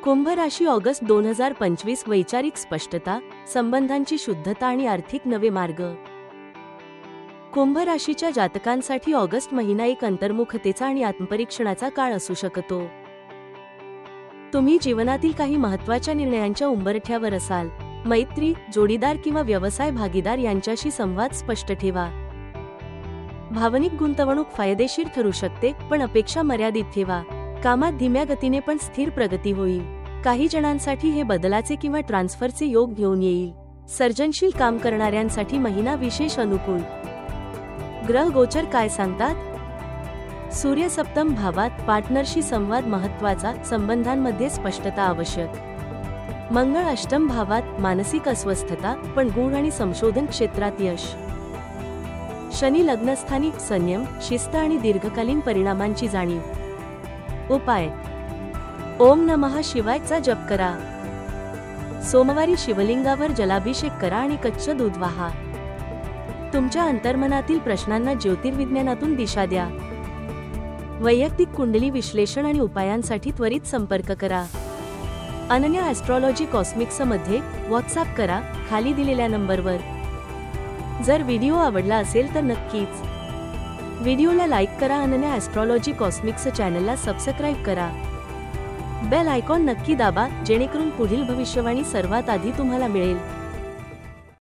कुंभ राशी ऑगस्ट 2025 वैचारिक स्पष्टता, संबंधांची शुद्धता आणि आर्थिक नवे मार्ग। कुंभ राशीच्या जातकांसाठी ऑगस्ट महिना एक अंतर्मुखतेचा आणि आत्मपरीक्षणाचा काळ असू शकतो। तुम्ही जीवनातील काही महत्त्वाच्या निर्णयांच्या उंबरठ्यावर असाल। मैत्री, जोडीदार किंवा व्यवसाय भागीदार यांच्याशी संवाद स्पष्ट ठेवा। भावनिक गुंतवणूक फायदेशीर ठरू शकते, पण अपेक्षा मर्यादित ठेवा। कामात धीम्या गतीने पण स्थिर प्रगती होईल। काही जणांसाठी हे बदलाचे किंवा ट्रान्सफरचे योग घेऊन येईल। सर्जनशील काम करणाऱ्यांसाठी महिना विशेष अनुकूल। ग्रह गोचर काय सांगतात? सूर्य सप्तम भावात, पार्टनरशी संवाद महत्त्वाचा, संबंधांमध्ये स्पष्टता आवश्यक। मंगळ अष्टम भावात, मानसिक अस्वस्थता, पण गुण आणि संशोधन क्षेत्रात यश। शनी लग्नस्थानी, संयम, शिस्त आणि दीर्घकालीन परिणामांची जाणीव। उपाय: ओम नमः शिवायचा जप करा। सोमवारी शिवलिंगावर जलाभिषेक करा आणि कच्च दूध वाहा। तुमच्या अंतर्मनातील प्रश्नांना ज्योतिर्विज्ञानातून दिशा द्या। वैयक्तिक कुंडली विश्लेषण आणि उपायांसाठी त्वरित संपर्क करा। अनन्या ॲस्ट्रॉलॉजी कॉस्मिक्समध्ये व्हॉट्सॲप करा खाली दिलेल्या नंबरवर। जर व्हिडिओ आवडला असेल तर नक्कीच व्हिडिओला लाईक करा। अनन्या ॲस्ट्रॉलॉजी कॉस्मिक्स चॅनलला सबस्क्राईब करा। बेल आयकॉन नक्की दाबा, जेणेकरून पुढील भविष्यवाणी सर्वात आधी तुम्हाला मिळेल।